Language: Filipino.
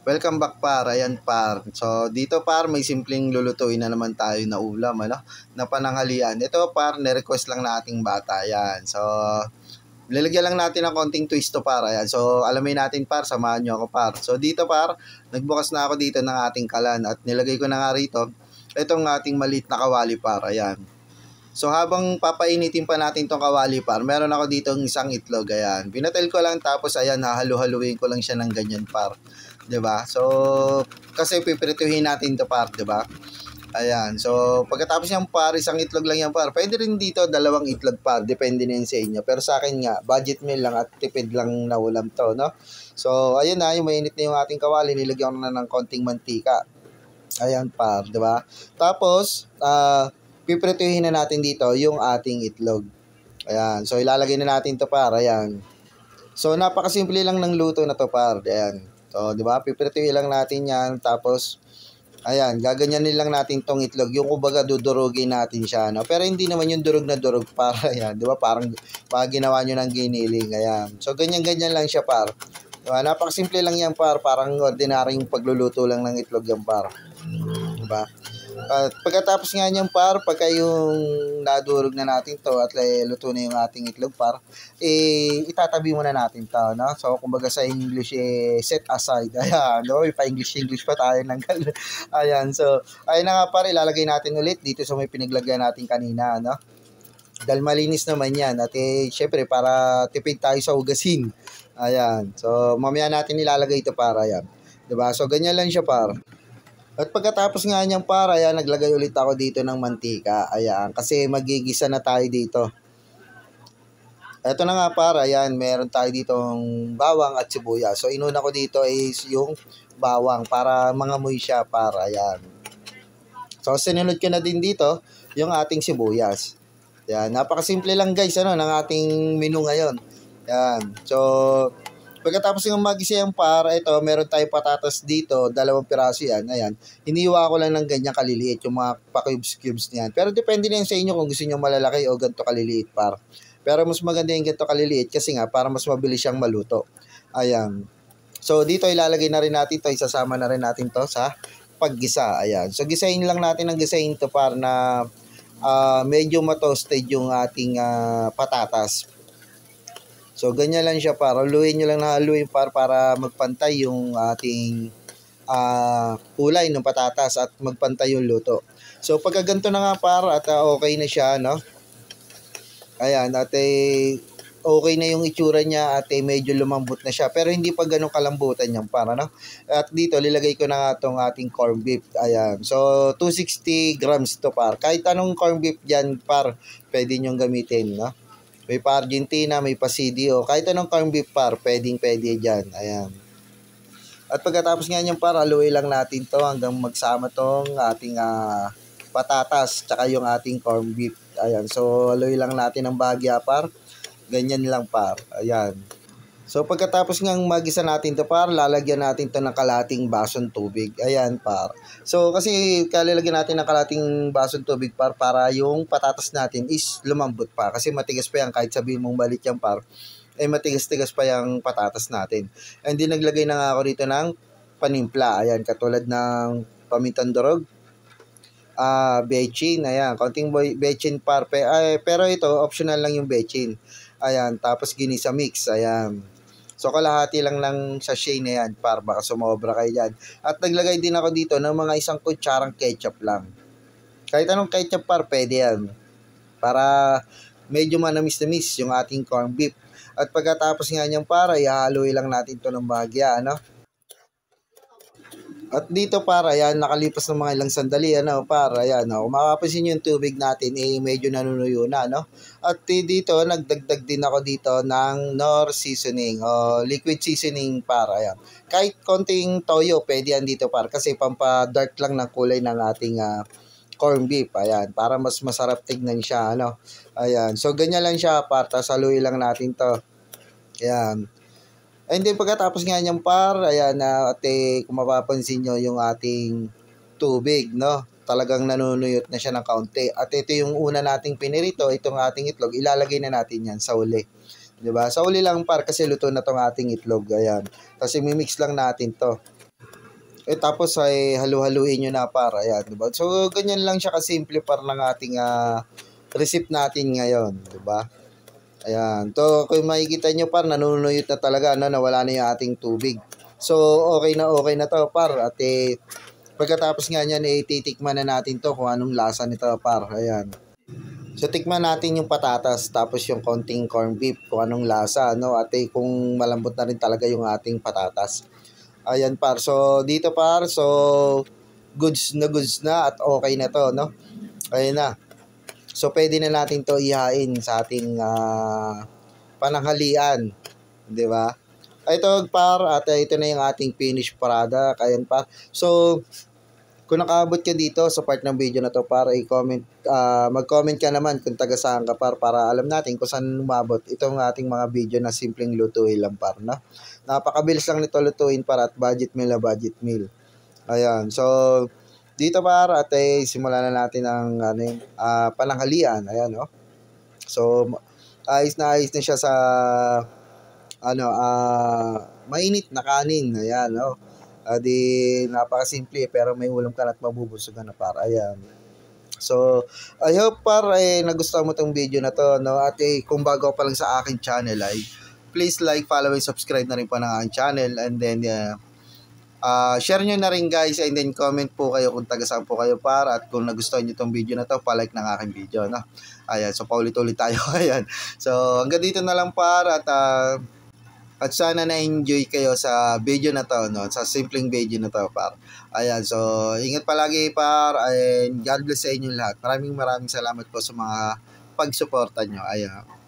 Welcome back par, ayan par. So dito par may simpleng lulutuin na naman tayo na ulam na pananghalian. Ito par, ni-request lang na ating bata yan. So lalagyan lang natin ng konting twist to par, ayan. So alamin natin par, samahan nyo ako par. So dito par, nagbukas na ako dito ng ating kalan at nilagay ko na nga rito itong ating maliit na kawali par, ayan. So habang papainitin pa natin tong kawali par, meron ako dito isang itlog, ayan. Pinatel ko lang tapos ayan, hahalu-haluin ko lang siya ng ganyan par. 'Di ba? So kasi pipirituhin natin 'to par, 'di ba? Ayan. So pagkatapos niyang par, isang itlog lang yan par. Pwede rin dito dalawang itlog par, depende na yun sa inyo. Pero sa akin nga, budget meal lang at tipid lang na ulam 'to, no? So ayun na, yung mainit na yung ating kawali, nilagyan ko na ng konting mantika. Ayan par, 'di ba? Tapos pipirituhin na natin dito yung ating itlog. Ayan. So ilalagay na natin 'to par, ayan. So napakasimple lang ng luto na 'to par. Ayan. So, 'di ba? Pipirituhin lang natin 'yan tapos ayan, gaganyanin lang natin tong itlog. Yung kumbaga dudurugin natin siya, no? Pero hindi naman yung durog na durog para yan, 'di ba? Parang ginawa niyo ng giniling, ayan. So ganyan-ganyan lang siya par. 'Di ba? Napakasimple lang 'yan par, parang ordinaryong pagluluto lang ng itlog yan par. 'Di ba? At pagkatapos nga niyan par, pagka yung nadurog na natin to at luto na yung ating itlog par, itatabi muna natin to, no? So kumbaga sa English, set aside. Ayan, no? Pa-English pa tayo ng ayan, so ayun na nga par, ilalagay natin ulit dito sa may pinaglagyan natin kanina, no? Dahil malinis naman yan at syempre para tipid tayo sa hugasin. Ayan, so mamaya natin ilalagay ito para yan. 'Di ba? So ganyan lang siya par. At pagkatapos nga niyang para, ayan, naglagay ulit ako dito ng mantika. Ayan, kasi magigisa na tayo dito. Ito na nga para, ayan, meron tayo ditong bawang at sibuyas. So, inuna ko dito is yung bawang para mangamoy siya para, ayan. So, sinunod ko na din dito yung ating sibuyas. Ayan, napakasimple lang guys, ng ating menu ngayon. Ayan, so pagkatapos ng magisa yung para, ito, meron tayong patatas dito, 2 piraso yan, ayan. Hiniwa ko lang ng ganyan kaliliit, yung mga pa-cubes niyan. Pero depende na yun sa inyo kung gusto nyo malalaki o ganito kaliliit par. Pero mas maganda yung ganito kaliliit kasi nga, para mas mabilis siyang maluto. Ayan. So, dito ilalagay na rin natin to, isasama na rin natin to sa paggisa. Ayan. So, gisahin lang natin ng gisahin to para na medyo matoasted yung ating patatas. So, ganyan lang siya para. Haluin nyo lang na haluin para magpantay yung ating kulay ng patatas at magpantay yung luto. So, pagka ganito na nga para at okay na siya, no? Ayan, at okay na yung itsura niya at medyo lumambot na siya. Pero hindi pa ganun kalambutan yan para, no? At dito, lilagay ko na nga itong ating corned beef. Ayan. So, 260 grams to par. Kahit anong corned beef dyan par, pwede nyong gamitin, no? May pa Argentina, may pa CDO. Kahit anong corned beef par, pwede dyan. Ayan. At pagkatapos nga niyang par, haluin lang natin to hanggang magsama tong ating patatas tsaka yung ating corned beef. Ayan. So, haluin lang natin ng bahagya par. Ganyan lang par. Ayan. So, pagkatapos ng magisa natin to par, lalagyan natin to ng kalating basong tubig. Ayan par. So, kasi lalagyan natin ng kalating basong tubig par para yung patatas natin is lumambot pa. Kasi matigas pa yan kahit sabihin mong balit yan par. Matigas-tigas pa yung patatas natin. And then, naglagay na nga ako dito ng panimpla. Ayan, katulad ng pamintang durog. Bechin. Ayan, konting bechin par. Pero ito, optional lang yung bechin. Ayan, tapos ginisa mix. Ayan. So, kalahati lang ng sachet na yan para baka sumobra kayo dyan. At naglagay din ako dito ng mga 1 kutsarang ketchup lang. Kahit anong ketchup par, pwede yan. Para medyo manamis-namis yung ating corned beef. At pagkatapos nga niyang para, ihahaluin lang natin ito ng bahagya, ano? At dito para, yan, nakalipas ng mga ilang sandali, para, yan, kung makapansin yung tubig natin, medyo nanunuyo na, no? At dito, nagdagdag din ako dito ng Knorr seasoning, o liquid seasoning para, yan. Kahit konting toyo, pwede yan dito para, kasi pampa-dark lang ng kulay ng ating corned beef, ayan, para mas masarap tignan siya, ano? Ayan, so ganyan lang siya, para, tapos haluin lang natin to. Ayan. And then pagkatapos nga niyang par, ayan na kung mapapansin nyo yung ating tubig, no? Talagang nanunuyot na siya ng kaunti. At ito yung una nating pinirito, itong ating itlog, ilalagay na natin yan sa uli. 'Di ba? Sa uli lang par kasi luto na tong ating itlog, ayan. Tapos i-mix lang natin to. Tapos ay halu-haluin nyo na par. Ayan, diba? So, ganyan lang siya kasimple par ng ating receipt natin ngayon, diba? Ayan. To, kung makikita nyo par, nanunuyot na talaga, no? Nawala na yung ating tubig. So, okay na to par. At pagkatapos nga niyan, titikman na natin to kung anong lasa nito par. Ayan. So, tikman natin yung patatas, tapos yung konting corned beef, kung anong lasa, no? At kung malambot na rin talaga yung ating patatas. Ayan par. So dito par, so goods na at okay na to, no? Ayun na. So pwede na natin to ihain sa ating pananghalian, 'di ba? Ito par at ito na yung ating finished product. Ayan par. So kung nakaabot ka dito sa part ng video na to para i-comment, mag-comment ka naman kung taga saan ka par para alam natin kung saan umabot itong ating mga video na simpleng lutuin lang par, no? Napakabilis lang nito lutuin para at budget meal na budget meal. Ayan. So dito par at simulan na natin ang pananghalian. Ayan, no? So ayos na siya sa mainit na kanin. Ayan, no? Di napakasimple pero may ulam ka at mabubusugan na par. Ayan. So, I hope par nagustuhan mo tong video na to, no? At kung bago pa lang sa aking channel ay please like, follow, and subscribe na rin po ng aking channel, and then share nyo na rin guys, and then comment po kayo kung taga saan po kayo par, at kung nagustuhan nyo tong video na to, pa-like ng aking video, no? Ayan, so paulit-ulit tayo. Ayan. So, hanggang dito na lang par, at sana na-enjoy kayo sa video na to, no? Sa simpleng video na to, par. Ayan, so ingat palagi, par, and God bless sa inyo lahat. Maraming salamat po sa mga pagsuporta nyo. Ayan.